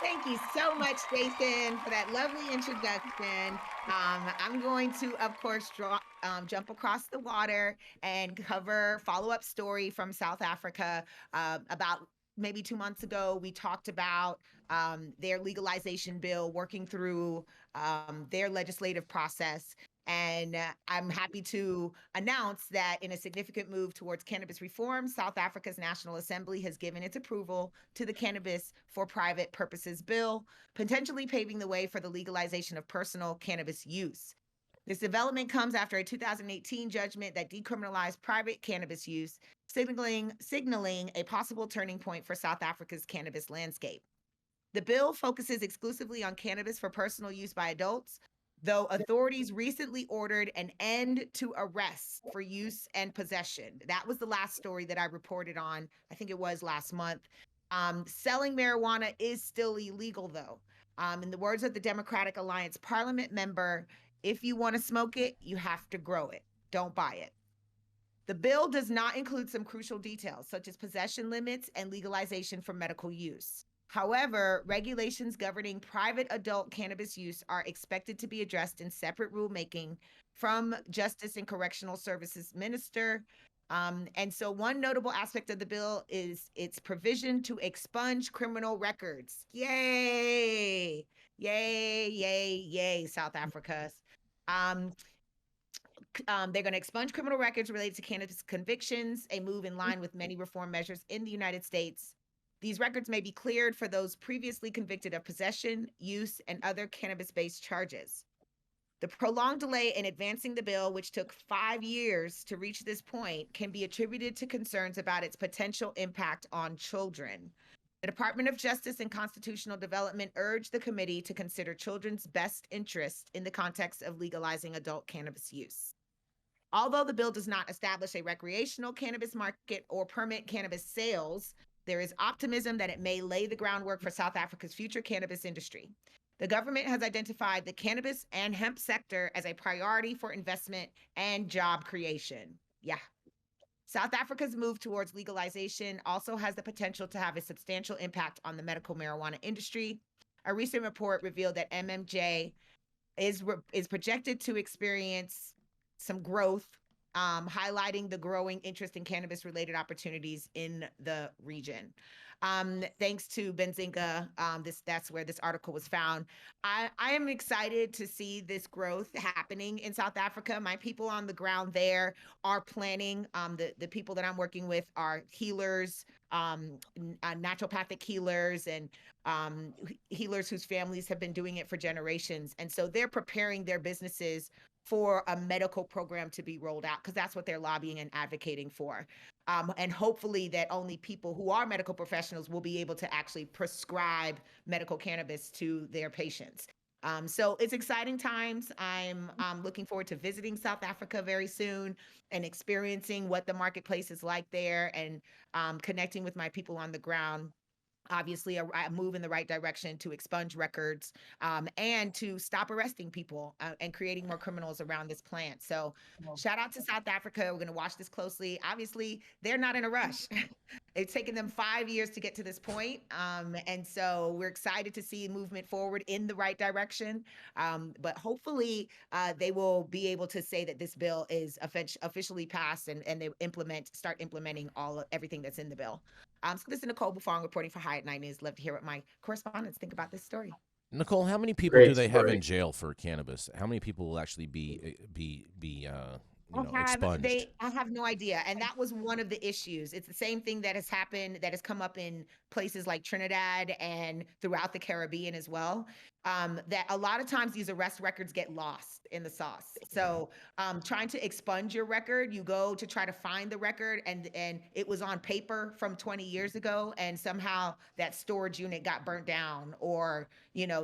Thank you so much, Jason, for that lovely introduction. I'm going to, of course, jump across the water and cover follow-up story from South Africa. About maybe 2 months ago, we talked about their legalization bill working through their legislative process. And I'm happy to announce that in a significant move towards cannabis reform, South Africa's National Assembly has given its approval to the Cannabis for Private Purposes bill, potentially paving the way for the legalization of personal cannabis use. This development comes after a 2018 judgment that decriminalized private cannabis use, signaling a possible turning point for South Africa's cannabis landscape. The bill focuses exclusively on cannabis for personal use by adults, though authorities recently ordered an end to arrests for use and possession. That was the last story that I reported on. I think it was last month. Selling marijuana is still illegal, though. In the words of the Democratic Alliance Parliament member, if you want to smoke it, you have to grow it. Don't buy it. The bill does not include some crucial details, such as possession limits and legalization for medical use. However, regulations governing private adult cannabis use are expected to be addressed in separate rulemaking from Justice and Correctional Services Minister. And so, one notable aspect of the bill is its provision to expunge criminal records. Yay! Yay, yay, yay, South Africa. Um, they're going to expunge criminal records related to cannabis convictions, a move in line with many reform measures in the United States. These records may be cleared for those previously convicted of possession, use, and other cannabis based charges. The prolonged delay in advancing the bill, which took 5 years to reach this point, can be attributed to concerns about its potential impact on children. The Department of Justice and Constitutional Development urged the committee to consider children's best interest in the context of legalizing adult cannabis use. Although the bill does not establish a recreational cannabis market or permit cannabis sales, there is optimism that it may lay the groundwork for South Africa's future cannabis industry. The government has identified the cannabis and hemp sector as a priority for investment and job creation. Yeah. South Africa's move towards legalization also has the potential to have a substantial impact on the medical marijuana industry. A recent report revealed that MMJ is projected to experience some growth, highlighting the growing interest in cannabis-related opportunities in the region. Thanks to Benzinga, that's where this article was found. I am excited to see this growth happening in South Africa. My people on the ground there are planning. The people that I'm working with are healers, naturopathic healers, and healers whose families have been doing it for generations. And so they're preparing their businesses for a medical program to be rolled out because that's what they're lobbying and advocating for. And hopefully that only people who are medical professionals will be able to actually prescribe medical cannabis to their patients. So it's exciting times. I'm looking forward to visiting South Africa very soon and experiencing what the marketplace is like there and connecting with my people on the ground. Obviously, a move in the right direction to expunge records and to stop arresting people and creating more criminals around this plant. So, shout out to South Africa. We're going to watch this closely. Obviously, they're not in a rush. It's taken them 5 years to get to this point. And so, we're excited to see movement forward in the right direction. But hopefully, they will be able to say that this bill is officially passed and they start implementing everything that's in the bill. So this is Nicole Buffon reporting for High at Night News. Love to hear what my correspondents think about this story. Nicole, how many people do Great they have in story. jail for cannabis? How many people will actually be They expunged? I have no idea. And that was one of the issues. It's the same thing that has happened, that has come up in places like Trinidad and throughout the Caribbean as well. That a lot of times these arrest records get lost in the sauce. So trying to expunge your record, you go to try to find the record and it was on paper from 20 years ago, and somehow that storage unit got burnt down or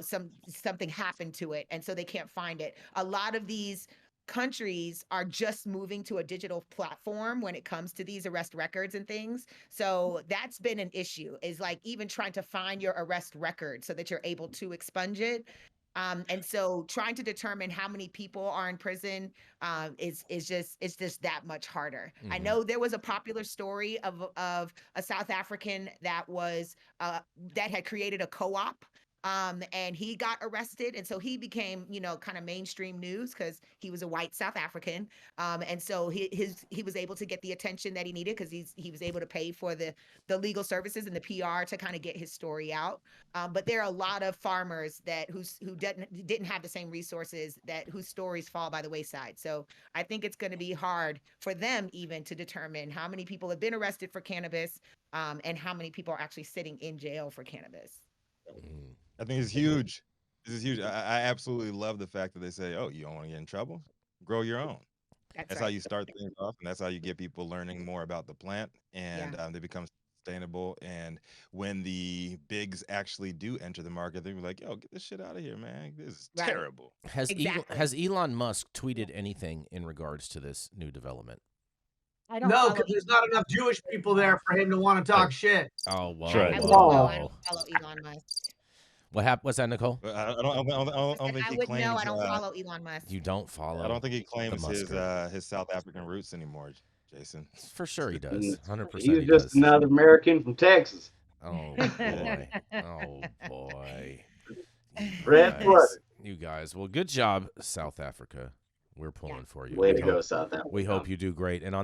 something happened to it. And so they can't find it. A lot of these countries are just moving to a digital platform when it comes to these arrest records and things. So that's been an issue, is like even trying to find your arrest record so that you're able to expunge it. And so trying to determine how many people are in prison is just that much harder. I Hmm. know there was a popular story of a South African that was that had created a co-op And he got arrested, and so he became, kind of mainstream news because he was a white South African. And so he was able to get the attention that he needed because he was able to pay for the legal services and the PR to kind of get his story out. But there are a lot of farmers who didn't have the same resources, whose stories fall by the wayside. So I think it's going to be hard for them even to determine how many people have been arrested for cannabis, and how many people are actually sitting in jail for cannabis. Mm. I think it's huge. This is huge. I absolutely love the fact that they say, "Oh, you don't want to get in trouble? Grow your own." That's That's how right. you start things off, and that's how you get people learning more about the plant, Yeah. and they become sustainable. And when the bigs actually do enter the market, they're like, "Yo, get this shit out of here, man. This is Right. terrible." Exactly. Has Elon Musk tweeted anything in regards to this new development? I don't No, follow because there's not enough Jewish people Elon there Musk. for him to want to Right. talk shit. Oh, That's whoa, right. I whoa, wouldn't know. Oh, I don't whoa. follow Elon Musk. What's that, Nicole? But I I don't said think I he wouldn't know. I claims. don't follow Elon Musk. You don't I don't follow think he the claims Musker. his South African roots anymore, Jason. For sure he mm, does. 100% he's he just does. another American from Texas. Oh boy. Oh boy. Red blooded. You guys. Well, good job, South Africa. We're Yeah. pulling for you. Way We to go, hope South Africa. we hope you do great. And on